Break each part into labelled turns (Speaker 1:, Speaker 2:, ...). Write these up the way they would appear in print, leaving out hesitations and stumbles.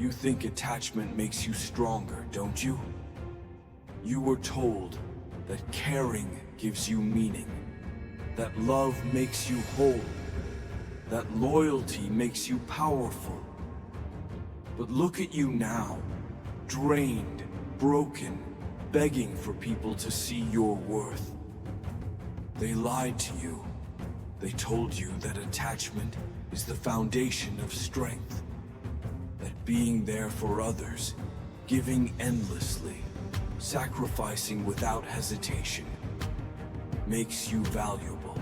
Speaker 1: You think attachment makes you stronger, don't you? You were told that caring gives you meaning, that love makes you whole, that loyalty makes you powerful. But look at you now, drained, broken, begging for people to see your worth. They lied to you. They told you that attachment is the foundation of strength, that being there for others, giving endlessly, sacrificing without hesitation, makes you valuable.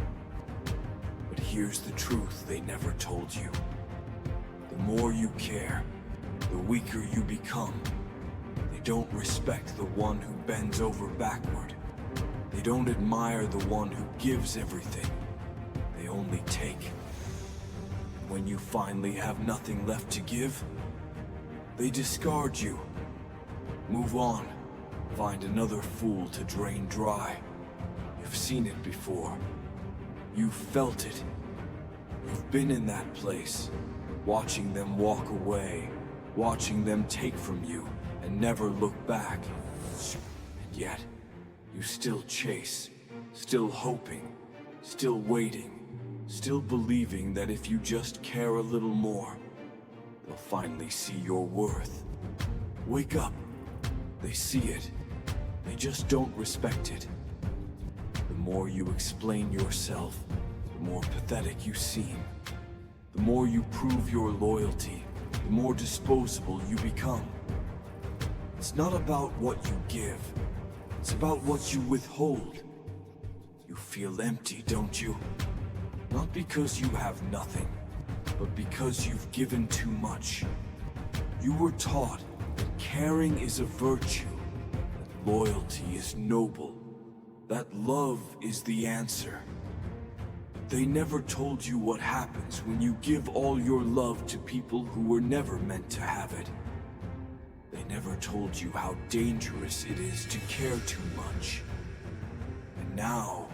Speaker 1: But here's the truth they never told you. The more you care, the weaker you become. They don't respect the one who bends over backward. They don't admire the one who gives everything. They only take. When you finally have nothing left to give, they discard you. Move on. Find another fool to drain dry. You've seen it before. You've felt it. You've been in that place, watching them walk away, watching them take from you and never look back. And yet, you still chase, still hoping, still waiting, still believing that if you just care a little more, they'll finally see your worth. Wake up. They see it. They just don't respect it. The more you explain yourself, the more pathetic you seem. The more you prove your loyalty, the more disposable you become. It's not about what you give. It's about what you withhold. You feel empty, don't you? Not because you have nothing, but because you've given too much. You were taught that caring is a virtue, that loyalty is noble, that love is the answer. They never told you what happens when you give all your love to people who were never meant to have it. They never told you how dangerous it is to care too much. And now,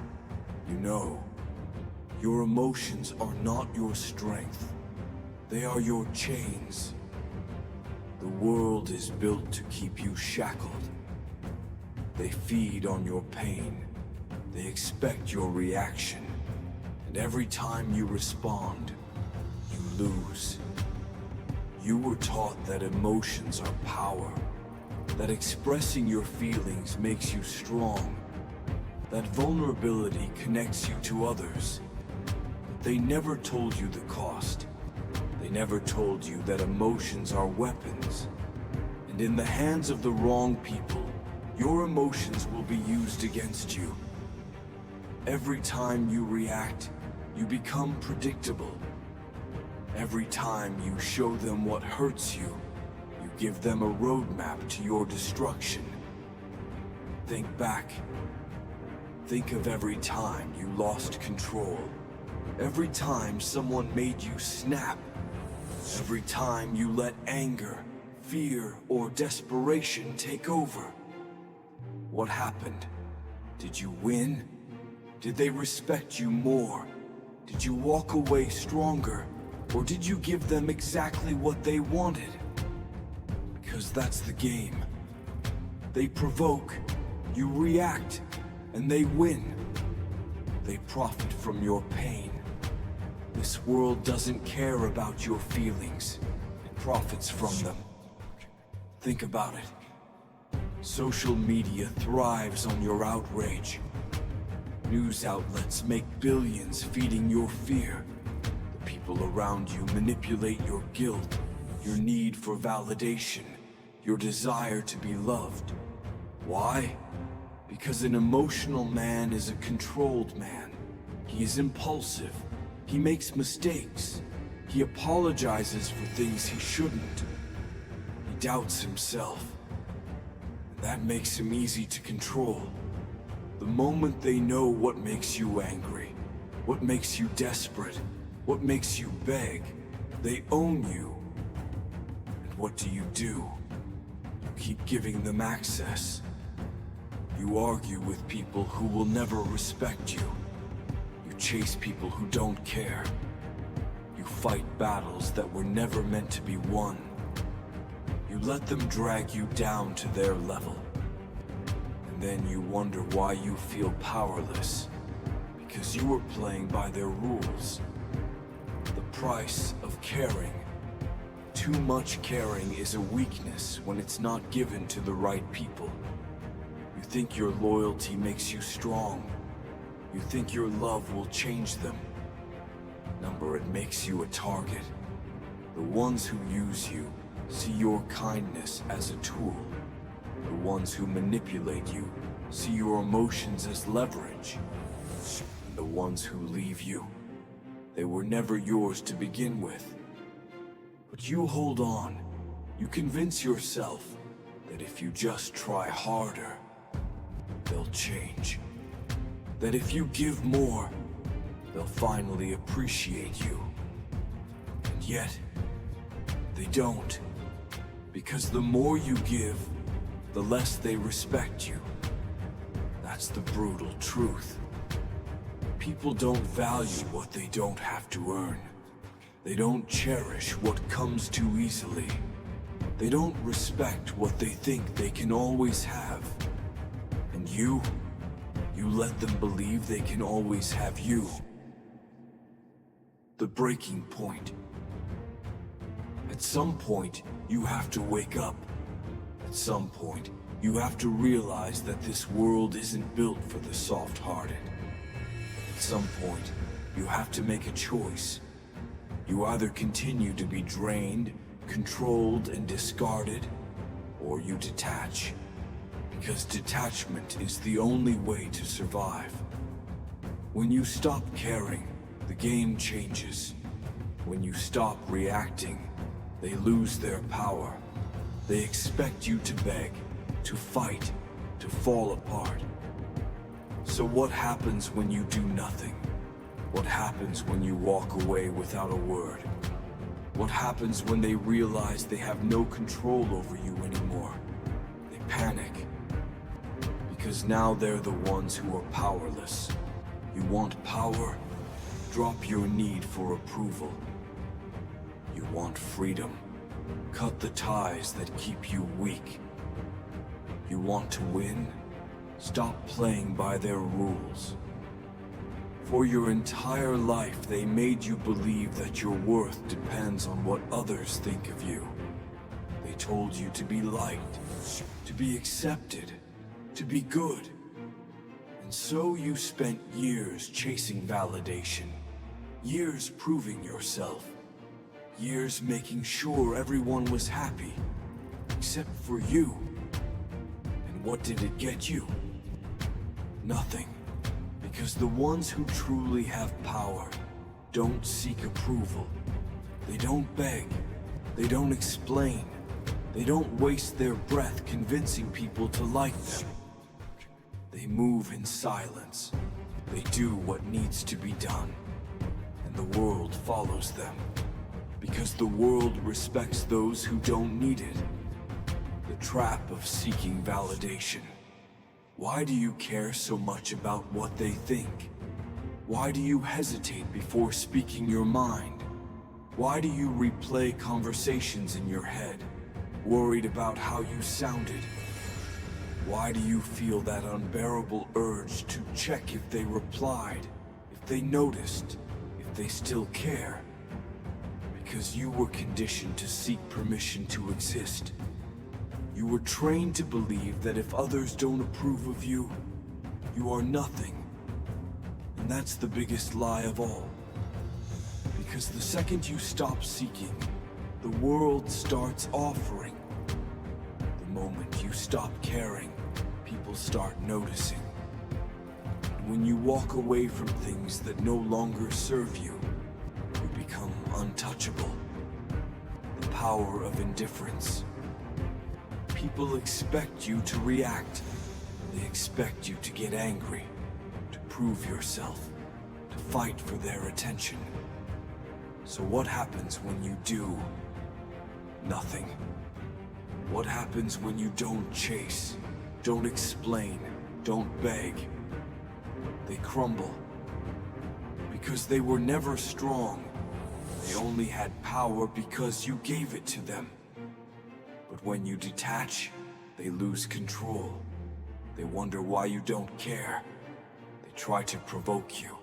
Speaker 1: you know, your emotions are not your strength. They are your chains. The world is built to keep you shackled. They feed on your pain. They expect your reaction. And every time you respond, you lose. You were taught that emotions are power, that expressing your feelings makes you strong, that vulnerability connects you to others. But they never told you the cost. They never told you that emotions are weapons, and in the hands of the wrong people, your emotions will be used against you. Every time you react, you become predictable. Every time you show them what hurts you, you give them a roadmap to your destruction. Think back. Think of every time you lost control. Every time someone made you snap. Every time you let anger, fear, or desperation take over. What happened? Did you win? Did they respect you more? Did you walk away stronger? Or did you give them exactly what they wanted? Because that's the game. They provoke, you react, and they win. They profit from your pain. This world doesn't care about your feelings. It profits from them. Think about it. Social media thrives on your outrage. News outlets make billions feeding your fear. The people around you manipulate your guilt, your need for validation, your desire to be loved. Why? Because an emotional man is a controlled man. He is impulsive. He makes mistakes. He apologizes for things he shouldn't. He doubts himself. And that makes him easy to control. The moment they know what makes you angry, what makes you desperate, what makes you beg, they own you. And what do? You keep giving them access. You argue with people who will never respect you. You chase people who don't care. You fight battles that were never meant to be won. You let them drag you down to their level. And then you wonder why you feel powerless. Because you were playing by their rules. The price of caring. Too much caring is a weakness when it's not given to the right people. You think your loyalty makes you strong. You think your love will change them. Number, it makes you a target. The ones who use you see your kindness as a tool. The ones who manipulate you see your emotions as leverage. And the ones who leave you, they were never yours to begin with. But you hold on. You convince yourself that if you just try harder, they'll change. That if you give more, they'll finally appreciate you. And yet, they don't. Because the more you give, the less they respect you. That's the brutal truth. People don't value what they don't have to earn. They don't cherish what comes too easily. They don't respect what they think they can always have. And you let them believe they can always have you. The breaking point. At some point, you have to wake up. At some point, you have to realize that this world isn't built for the soft-hearted. At some point, you have to make a choice. You either continue to be drained, controlled, and discarded, or you detach. Because detachment is the only way to survive. When you stop caring, the game changes. When you stop reacting, they lose their power. They expect you to beg, to fight, to fall apart. So what happens when you do nothing? What happens when you walk away without a word? What happens when they realize they have no control over you anymore? They panic. Because now they're the ones who are powerless. You want power? Drop your need for approval. You want freedom? Cut the ties that keep you weak. You want to win? Stop playing by their rules. For your entire life, they made you believe that your worth depends on what others think of you. They told you to be liked, to be accepted, to be good. And so you spent years chasing validation, years proving yourself, years making sure everyone was happy, except for you. And what did it get you? Nothing. Because the ones who truly have power don't seek approval. They don't beg. They don't explain. They don't waste their breath convincing people to like them. They move in silence. They do what needs to be done. And the world follows them. Because the world respects those who don't need it. The trap of seeking validation. Why do you care so much about what they think? Why do you hesitate before speaking your mind? Why do you replay conversations in your head, worried about how you sounded? Why do you feel that unbearable urge to check if they replied, if they noticed, if they still care? Because you were conditioned to seek permission to exist. You were trained to believe that if others don't approve of you, you are nothing. And that's the biggest lie of all. Because the second you stop seeking, the world starts offering. The moment you stop caring, people start noticing. And when you walk away from things that no longer serve you, you become untouchable. The power of indifference. People expect you to react. They expect you to get angry, to prove yourself, to fight for their attention. So what happens when you do nothing? What happens when you don't chase, don't explain, don't beg? They crumble. Because they were never strong. They only had power because you gave it to them. But when you detach, they lose control. They wonder why you don't care. They try to provoke you.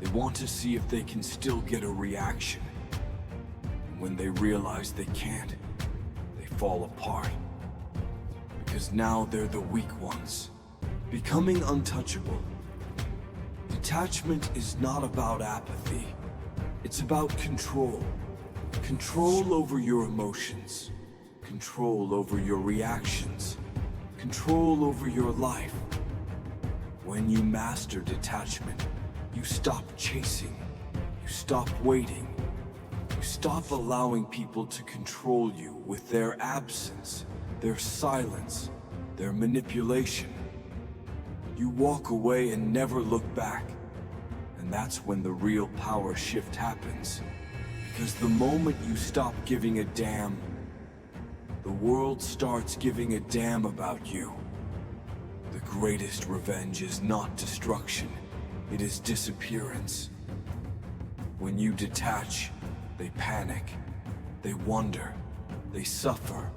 Speaker 1: They want to see if they can still get a reaction. And when they realize they can't, they fall apart. Because now they're the weak ones, becoming untouchable. Detachment is not about apathy. It's about control. Control over your emotions. Control over your reactions. Control over your life. When you master detachment, you stop chasing. You stop waiting. You stop allowing people to control you with their absence, their silence, their manipulation. You walk away and never look back. And that's when the real power shift happens. Because the moment you stop giving a damn, the world starts giving a damn about you. The greatest revenge is not destruction, it is disappearance. When you detach, they panic, they wonder, they suffer.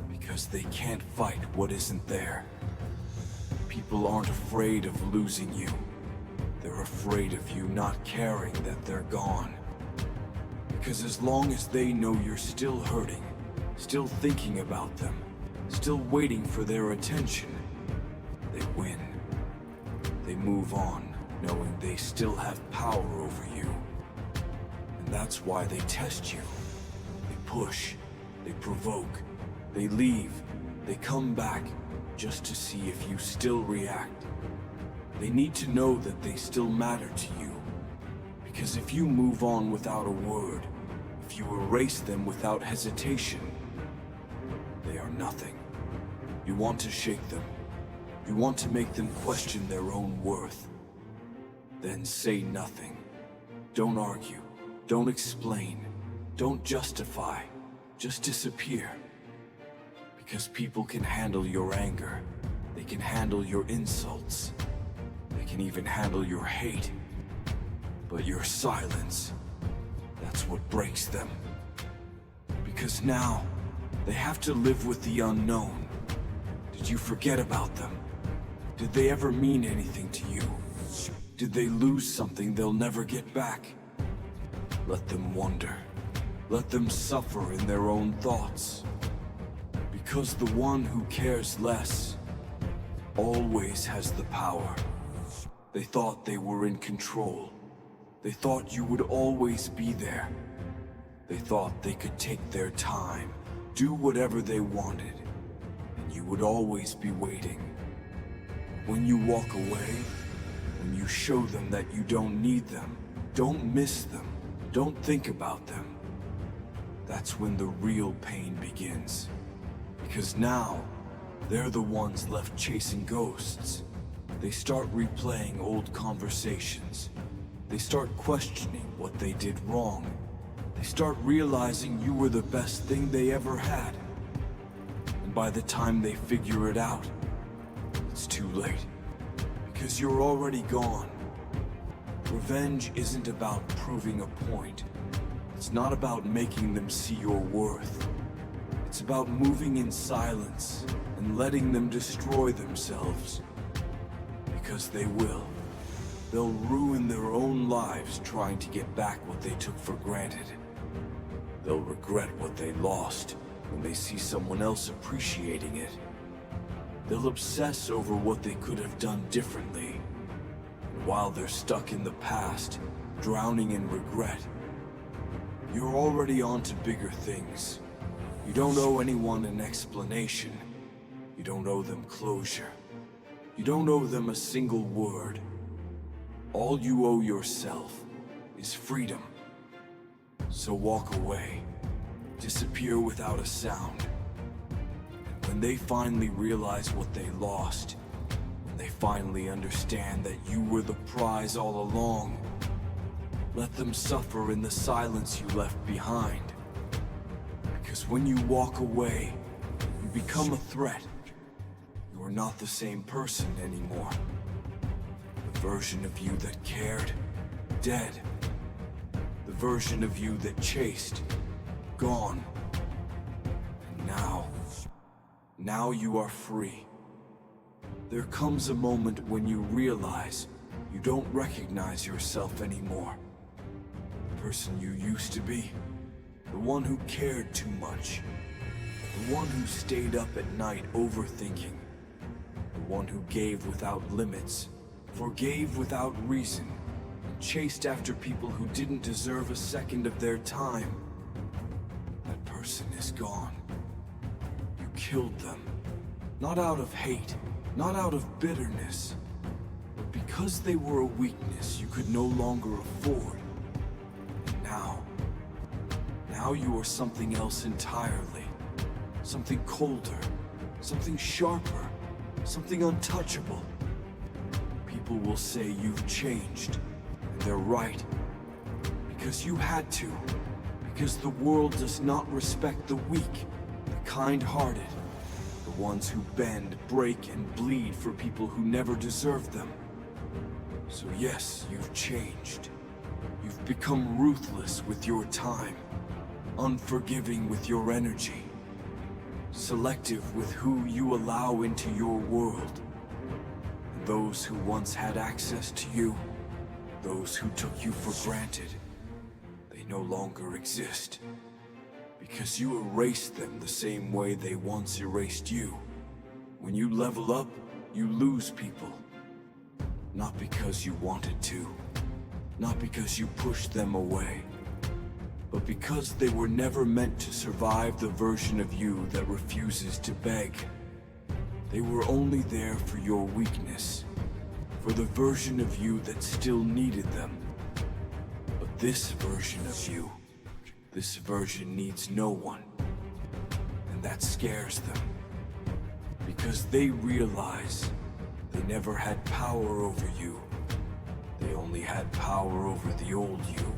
Speaker 1: Because they can't fight what isn't there. People aren't afraid of losing you. They're afraid of you not caring that they're gone. Because as long as they know you're still hurting, still thinking about them, still waiting for their attention, they win. They move on, knowing they still have power over you. And that's why they test you. They push, they provoke, they leave, they come back, just to see if you still react. They need to know that they still matter to you. Because if you move on without a word, if you erase them without hesitation, they are nothing. You want to shake them. You want to make them question their own worth. Then say nothing. Don't argue. Don't explain. Don't justify. Just disappear. Because people can handle your anger. They can handle your insults. They can even handle your hate. But your silence, that's what breaks them. Because now, they have to live with the unknown. Did you forget about them? Did they ever mean anything to you? Did they lose something they'll never get back? Let them wonder. Let them suffer in their own thoughts. Because the one who cares less always has the power. They thought they were in control. They thought you would always be there. They thought they could take their time, do whatever they wanted, and you would always be waiting. When you walk away, when you show them that you don't need them, don't miss them, don't think about them, that's when the real pain begins. Because now, they're the ones left chasing ghosts. They start replaying old conversations. They start questioning what they did wrong. They start realizing you were the best thing they ever had. And by the time they figure it out, it's too late. Because you're already gone. Revenge isn't about proving a point. It's not about making them see your worth. It's about moving in silence and letting them destroy themselves. Because they will. They'll ruin their own lives trying to get back what they took for granted. They'll regret what they lost when they see someone else appreciating it. They'll obsess over what they could have done differently. And while they're stuck in the past, drowning in regret, you're already on to bigger things. You don't owe anyone an explanation. You don't owe them closure. You don't owe them a single word. All you owe yourself is freedom. So walk away. Disappear without a sound. And when they finally realize what they lost, when they finally understand that you were the prize all along, let them suffer in the silence you left behind. Because when you walk away, you become a threat. You are not the same person anymore. The version of you that cared, dead. The version of you that chased, gone. And Now you are free. There comes a moment when you realize you don't recognize yourself anymore. The person you used to be, the one who cared too much, the one who stayed up at night overthinking, the one who gave without limits, forgave without reason, and chased after people who didn't deserve a second of their time. That person is gone. You killed them, not out of hate, not out of bitterness, but because they were a weakness you could no longer afford. And now you are something else entirely. Something colder, something sharper, something untouchable. People will say you've changed, and they're right. Because you had to. Because the world does not respect the weak, the kind-hearted, the ones who bend, break, and bleed for people who never deserved them. So yes, you've changed. You've become ruthless with your time, unforgiving with your energy, selective with who you allow into your world. And those who once had access to you, those who took you for granted, they no longer exist. Because you erased them the same way they once erased you. When you level up, you lose people. Not because you wanted to, not because you pushed them away, but because they were never meant to survive the version of you that refuses to beg. They were only there for your weakness, for the version of you that still needed them. But this version of you, this version needs no one. And that scares them. Because they realize they never had power over you. They only had power over the old you.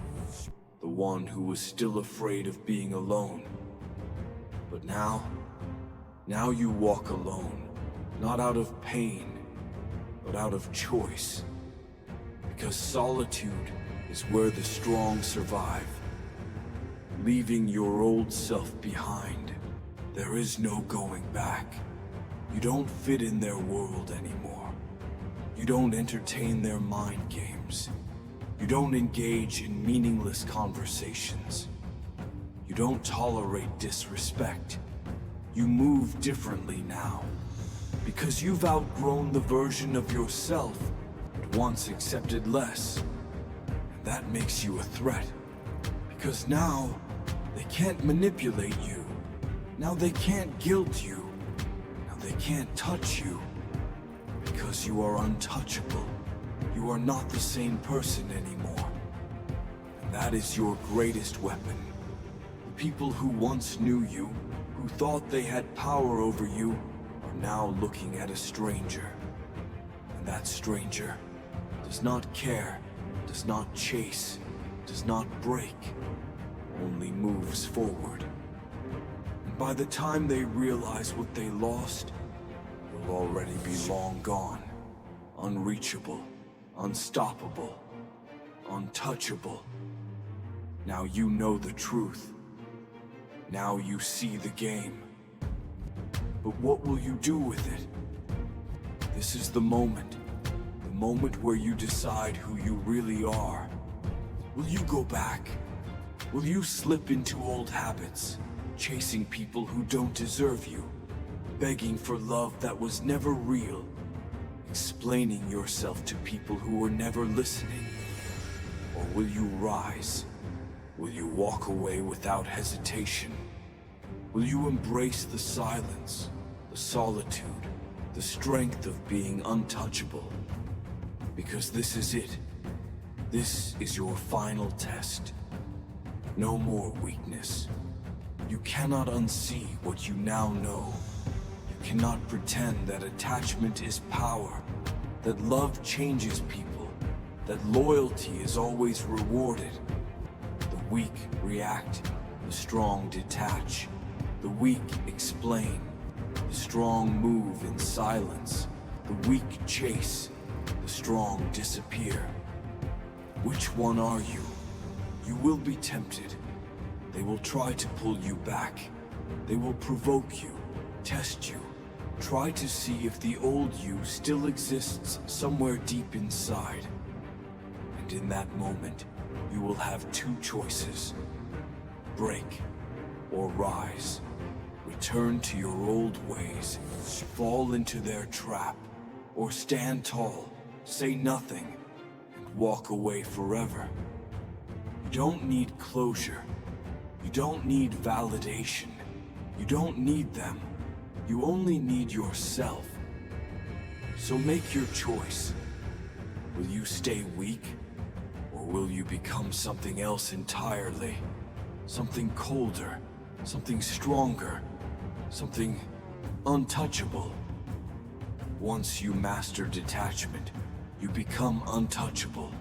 Speaker 1: The one who was still afraid of being alone. But now you walk alone. Not out of pain, but out of choice. Because solitude is where the strong survive. Leaving your old self behind. There is no going back. You don't fit in their world anymore. You don't entertain their mind games. You don't engage in meaningless conversations. You don't tolerate disrespect. You move differently now. Because you've outgrown the version of yourself that once accepted less. And that makes you a threat. Because now, they can't manipulate you. Now they can't guilt you. Now they can't touch you. Because you are untouchable. You are not the same person anymore. And that is your greatest weapon. The people who once knew you, who thought they had power over you, are now looking at a stranger. And that stranger does not care, does not chase, does not break, only moves forward. And by the time they realize what they lost, you'll already be long gone, unreachable, unstoppable, untouchable. Now you know the truth. Now you see the game. But what will you do with it? This is the moment where you decide who you really are. Will you go back? Will you slip into old habits, chasing people who don't deserve you, begging for love that was never real, explaining yourself to people who were never listening? Or will you rise? Will you walk away without hesitation? Will you embrace the silence, the solitude, the strength of being untouchable? Because this is it. This is your final test. No more weakness. You cannot unsee what you now know. You cannot pretend that attachment is power, that love changes people, that loyalty is always rewarded. The weak react, the strong detach. The weak explain, the strong move in silence. The weak chase, the strong disappear. Which one are you? You will be tempted. They will try to pull you back. They will provoke you, test you, Try to see if the old you still exists somewhere deep inside. And in that moment, you will have two choices. Break or rise. Return to your old ways, fall into their trap, or stand tall, say nothing, and walk away forever. You don't need closure. You don't need validation. You don't need them. You only need yourself. So make your choice. Will you stay weak? Or will you become something else entirely? Something colder, something stronger, something untouchable. Once you master detachment, you become untouchable.